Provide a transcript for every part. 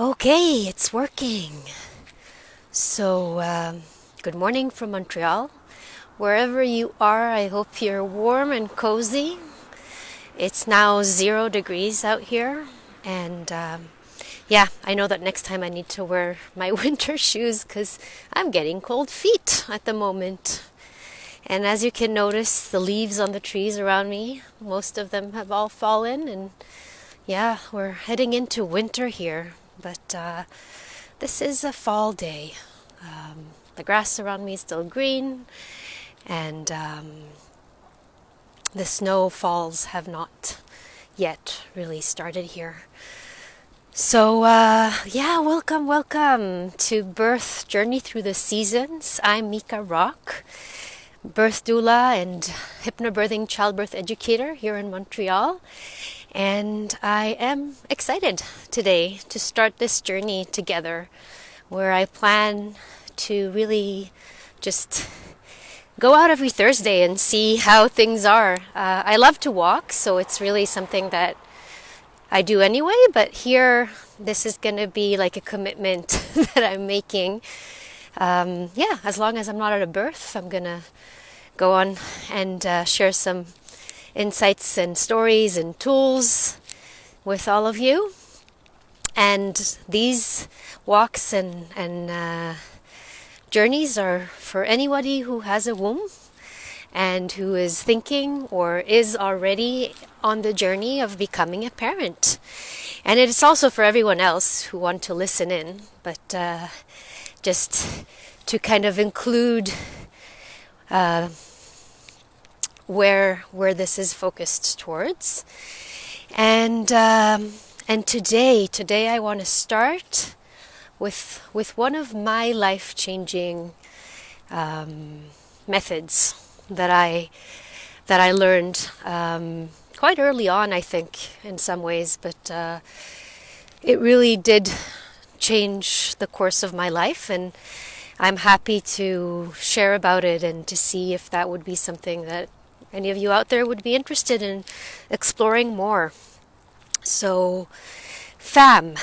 Okay, it's working. So, good morning from Montreal. Wherever you are, I hope you're warm and cozy. It's now 0 degrees out here, and yeah, I know that next time I need to wear my winter shoes because I'm getting cold feet at the moment. And as you can notice, the leaves on the trees around me, most of them have all fallen, and yeah, we're heading into winter here. But this is a fall day. The grass around me is still green, and the snowfalls have not yet really started here. So, yeah, welcome to Birth Journey Through the Seasons. I'm Mika Rock, birth doula and hypnobirthing childbirth educator here in Montreal. And I am excited today to start this journey together where I plan to really just go out every Thursday and see how things are. I love to walk, so it's really something that I do anyway, but here this is going to be like a commitment that I'm making. Yeah, as long as I'm not at a birth, I'm going to go on and share some insights and stories and tools with all of you. And these walks and journeys are for anybody who has a womb and who is thinking or is already on the journey of becoming a parent. And it's also for everyone else who want to listen in, but just to kind of include where this is focused towards. And today I want to start with one of my life-changing methods that I learned quite early on, I think, in some ways, but it really did change the course of my life, and I'm happy to share about it and to see if that would be something that any of you out there would be interested in exploring more. So, FAM,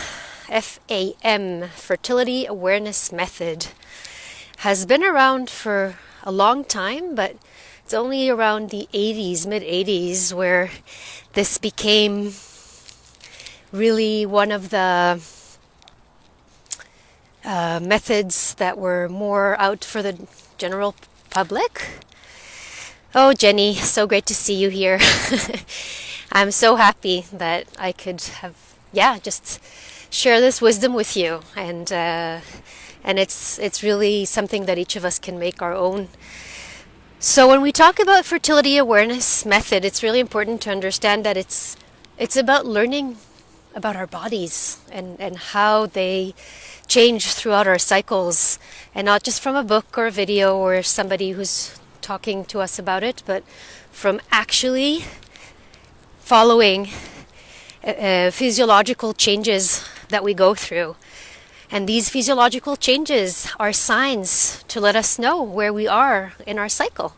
F-A-M, Fertility Awareness Method, has been around for a long time, but it's only around the 80s, mid-80s, where this became really one of the methods that were more out for the general public. Oh, Jenny, so great to see you here. I'm so happy that I could have, just share this wisdom with you. And it's really something that each of us can make our own. So when we talk about fertility awareness method, it's really important to understand that it's about learning about our bodies and how they change throughout our cycles, and not just from a book or a video or somebody who's talking to us about it, but from actually following physiological changes that we go through. And these physiological changes are signs to let us know where we are in our cycle.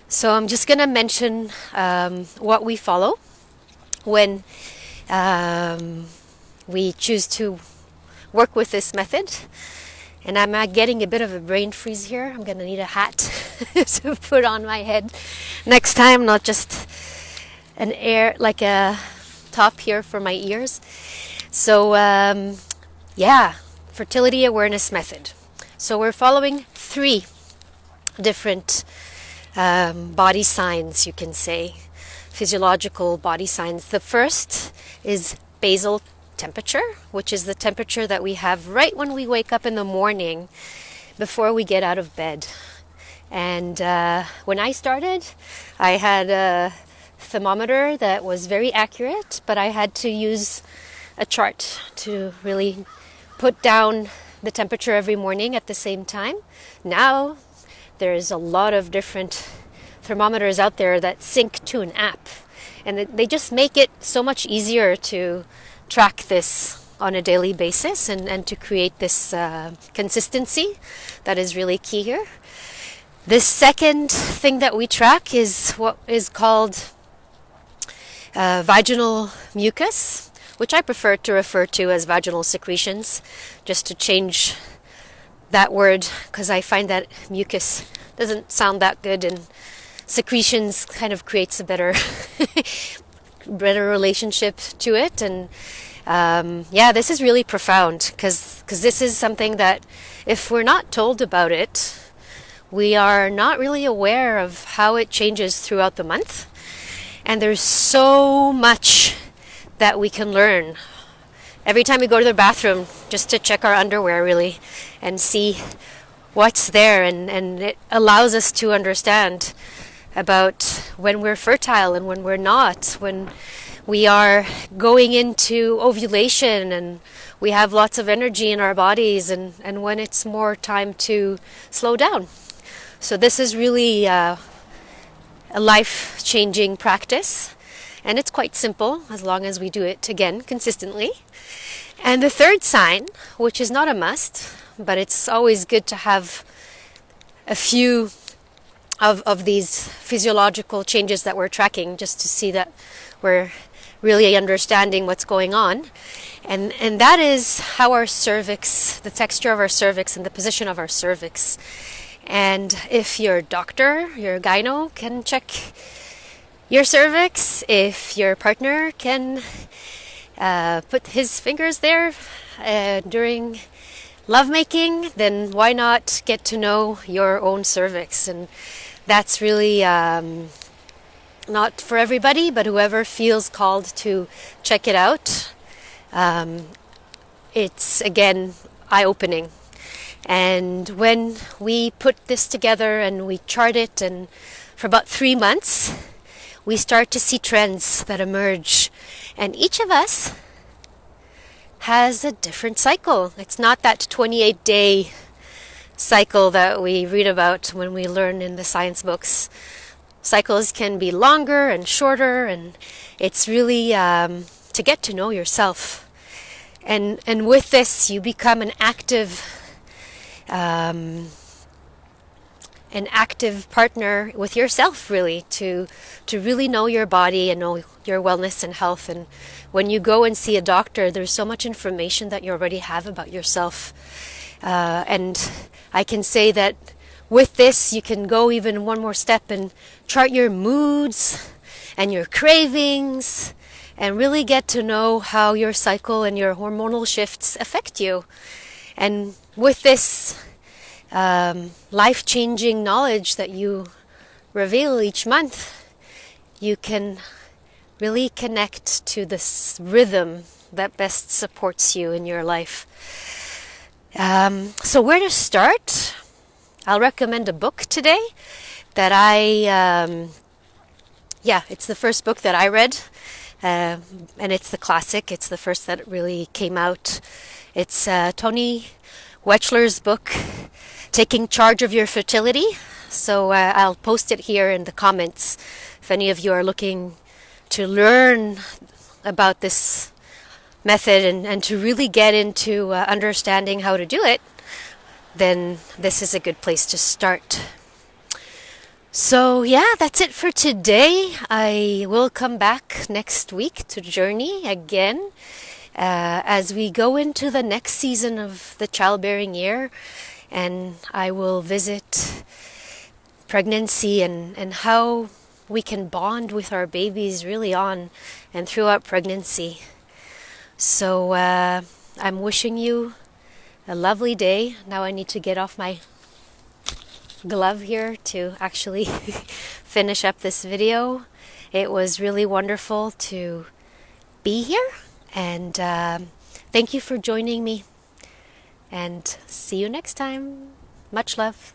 So I'm just going to mention what we follow when we choose to work with this method. And I'm getting a bit of a brain freeze here. I'm going to need a hat to put on my head next time, not just like a top here for my ears. So, fertility awareness method. So we're following 3 different body signs, you can say, physiological body signs. The first is basal temperature, which is the temperature that we have right when we wake up in the morning before we get out of bed. And when I started, I had a thermometer that was very accurate, but I had to use a chart to really put down the temperature every morning at the same time. Now there's a lot of different thermometers out there that sync to an app, and they just make it so much easier to track this on a daily basis and to create this consistency that is really key here. The second thing that we track is what is called vaginal mucus, which I prefer to refer to as vaginal secretions, just to change that word, because I find that mucus doesn't sound that good, and secretions kind of creates a better relationship to it. And yeah, this is really profound, because this is something that if we're not told about it, we are not really aware of how it changes throughout the month. And there's so much that we can learn every time we go to the bathroom, just to check our underwear really and see what's there. And it allows us to understand about when we're fertile and when we're not, when we are going into ovulation and we have lots of energy in our bodies, and when it's more time to slow down. So this is really a life-changing practice, and it's quite simple as long as we do it again consistently. And the third sign, which is not a must, but it's always good to have a few of these physiological changes that we're tracking, just to see that we're really understanding what's going on. And that is how our cervix, the texture of our cervix and the position of our cervix. And if your doctor, your gyno, can check your cervix, if your partner can put his fingers there during lovemaking, then why not get to know your own cervix? And that's really not for everybody, but whoever feels called to check it out. It's, again, eye-opening. And when we put this together and we chart it, and for about 3 months, we start to see trends that emerge. And each of us has a different cycle. It's not that 28-day cycle that we read about when we learn in the science books. Cycles can be longer and shorter, and it's really to get to know yourself. And with this, you become an active partner with yourself, really, to really know your body and know your wellness and health. And when you go and see a doctor, there's so much information that you already have about yourself. And I can say that with this, you can go even one more step and chart your moods and your cravings, and really get to know how your cycle and your hormonal shifts affect you. And with this life-changing knowledge that you reveal each month, you can really connect to this rhythm that best supports you in your life. So where to start? I'll recommend a book today that it's the first book that I read, and it's the classic. It's the first that really came out. It's Tony Wechsler's book, Taking Charge of Your Fertility. So I'll post it here in the comments if any of you are looking to learn about this method and to really get into understanding how to do it. Then this is a good place to start. So yeah, that's it for today. I will come back next week to journey again as we go into the next season of the childbearing year, and I will visit pregnancy and how we can bond with our babies really on and throughout pregnancy. So I'm wishing you a lovely day. Now I need to get off my glove here to actually finish up this video. It was really wonderful to be here, and thank you for joining me, and see you next time. Much love.